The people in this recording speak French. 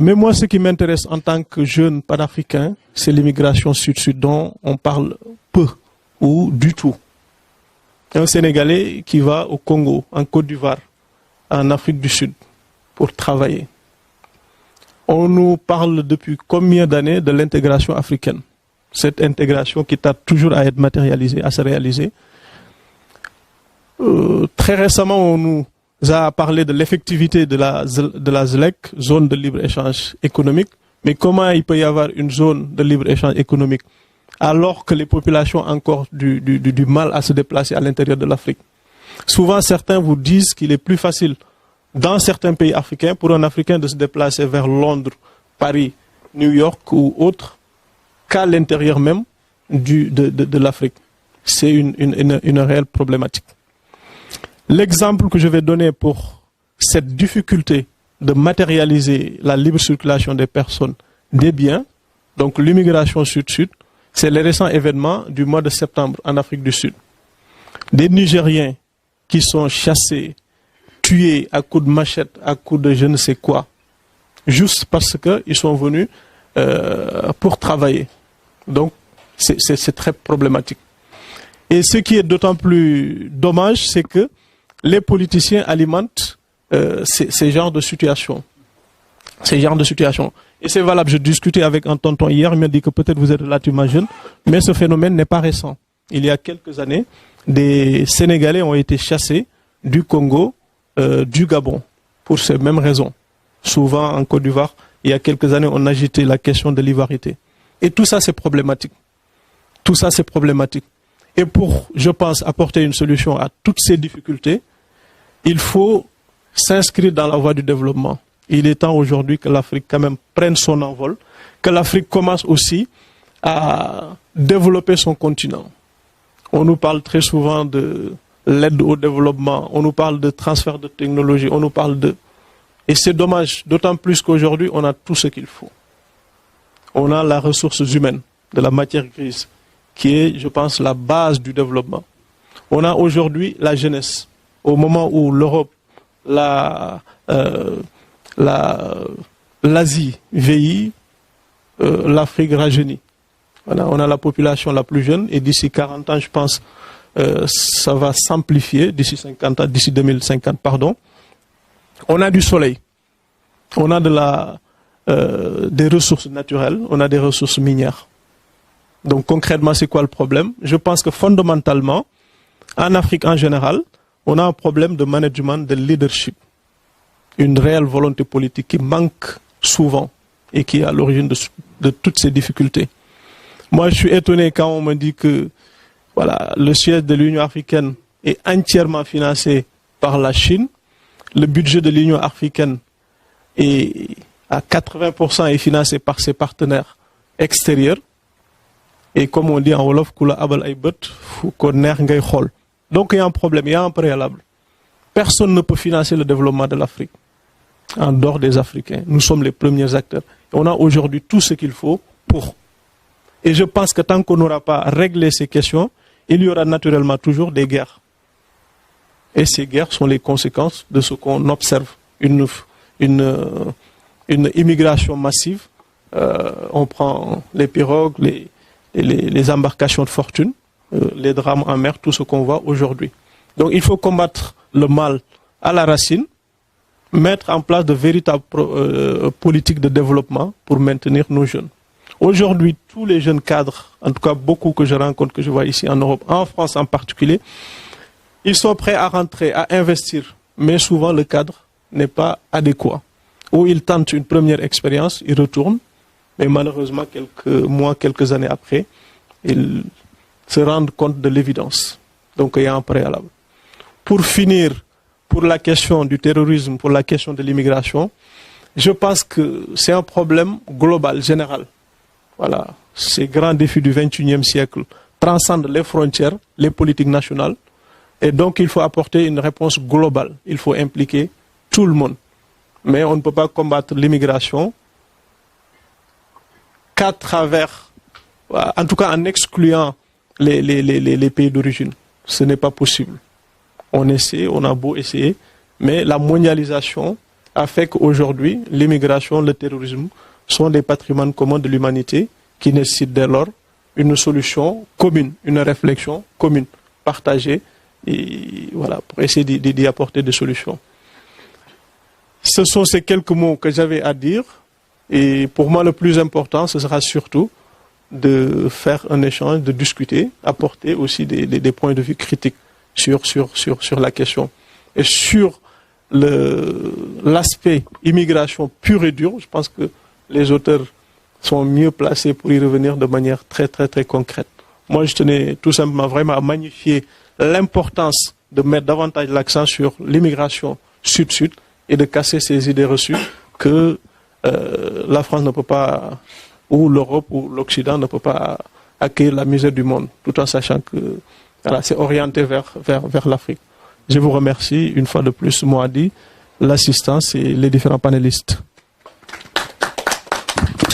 Mais moi, ce qui m'intéresse en tant que jeune panafricain, c'est l'immigration sud-sud dont on parle peu ou du tout. Un Sénégalais qui va au Congo, en Côte d'Ivoire, en Afrique du Sud, pour travailler. On nous parle depuis combien d'années de l'intégration africaine? Cette intégration qui tarde toujours à être matérialisée, à se réaliser. Très récemment, on nous a parlé de l'effectivité de la ZLEC, zone de libre-échange économique. Mais comment il peut y avoir une zone de libre-échange économique alors que les populations ont encore du mal à se déplacer à l'intérieur de l'Afrique? Souvent, certains vous disent qu'il est plus facile dans certains pays africains pour un Africain de se déplacer vers Londres, Paris, New York ou autre qu'à l'intérieur même de l'Afrique. C'est une réelle problématique. L'exemple que je vais donner pour cette difficulté de matérialiser la libre circulation des personnes, des biens, donc l'immigration sud-sud, c'est les récents événements du mois de septembre en Afrique du Sud. Des Nigériens qui sont chassés, tués à coups de machette, à coups de je ne sais quoi, juste parce qu'ils sont venus pour travailler. Donc, c'est très problématique. Et ce qui est d'autant plus dommage, c'est que les politiciens alimentent ces genres de situations. Ces genres de situations. Et c'est valable. Je discutais avec un tonton hier, il m'a dit que peut-être vous êtes relativement jeune, mais ce phénomène n'est pas récent. Il y a quelques années, des Sénégalais ont été chassés du Congo, du Gabon, pour ces mêmes raisons. Souvent en Côte d'Ivoire, il y a quelques années, on agitait la question de l'ivoirité. Et tout ça, c'est problématique. Tout ça, c'est problématique. Et pour, je pense, apporter une solution à toutes ces difficultés, il faut s'inscrire dans la voie du développement. Il est temps aujourd'hui que l'Afrique quand même prenne son envol, que l'Afrique commence aussi à développer son continent. On nous parle très souvent de l'aide au développement, on nous parle de transfert de technologie, on nous parle de... Et c'est dommage, d'autant plus qu'aujourd'hui, on a tout ce qu'il faut. On a la ressource humaine, de la matière grise, qui est, je pense, la base du développement. On a aujourd'hui la jeunesse. Au moment où l'Europe, l'Asie vieillit, l'Afrique rajeunit. Voilà, on a la population la plus jeune et d'ici 40 ans, je pense, ça va s'amplifier, d'ici 50 ans, d'ici 2050, pardon. On a du soleil, on a des ressources naturelles, on a des ressources minières. Donc concrètement, c'est quoi le problème? Je pense que fondamentalement, en Afrique en général, on a un problème de management, de leadership. Une réelle volonté politique qui manque souvent et qui est à l'origine de toutes ces difficultés. Moi, je suis étonné quand on me dit que voilà, le siège de l'Union africaine est entièrement financé par la Chine. Le budget de l'Union africaine est à 80% est financé par ses partenaires extérieurs. Et comme on dit en Wolof, Kula Abal Aybet, donc il y a un problème, il y a un préalable. Personne ne peut financer le développement de l'Afrique en dehors des Africains. Nous sommes les premiers acteurs. On a aujourd'hui tout ce qu'il faut pour. Et je pense que tant qu'on n'aura pas réglé ces questions, il y aura naturellement toujours des guerres. Et ces guerres sont les conséquences de ce qu'on observe. Une immigration massive. On prend les pirogues, les embarcations de fortune, les drames en mer, tout ce qu'on voit aujourd'hui. Donc il faut combattre le mal à la racine, mettre en place de véritables politiques de développement pour maintenir nos jeunes. Aujourd'hui, tous les jeunes cadres, en tout cas beaucoup que je rencontre, que je vois ici en Europe, en France en particulier, ils sont prêts à rentrer, à investir, mais souvent le cadre n'est pas adéquat. Ou ils tentent une première expérience, ils retournent, mais malheureusement, quelques mois, quelques années après, ils se rendent compte de l'évidence. Donc il y a un préalable. Pour finir, pour la question du terrorisme, pour la question de l'immigration, je pense que c'est un problème global, général. Voilà, ces grands défis du XXIe siècle transcendent les frontières, les politiques nationales, et donc il faut apporter une réponse globale. Il faut impliquer tout le monde. Mais on ne peut pas combattre l'immigration qu'à travers, en tout cas en excluant les pays d'origine. Ce n'est pas possible. On essaie, on a beau essayer, mais la mondialisation a fait qu'aujourd'hui, l'immigration, le terrorisme sont des patrimoines communs de l'humanité qui nécessitent dès lors une solution commune, une réflexion commune, partagée, et voilà, pour essayer d'y apporter des solutions. Ce sont ces quelques mots que j'avais à dire. Et pour moi, le plus important, ce sera surtout de faire un échange, de discuter, apporter aussi des points de vue critiques sur la question. Et sur l'aspect immigration pure et dure, je pense que les auteurs sont mieux placés pour y revenir de manière très, très, très concrète. Moi, je tenais tout simplement vraiment à magnifier l'importance de mettre davantage l'accent sur l'immigration sud-sud et de casser ces idées reçues que la France ne peut pas, ou l'Europe ou l'Occident ne peut pas accueillir la misère du monde, tout en sachant que voilà, c'est orienté vers l'Afrique. Je vous remercie une fois de plus, Moadi, l'assistance et les différents panélistes.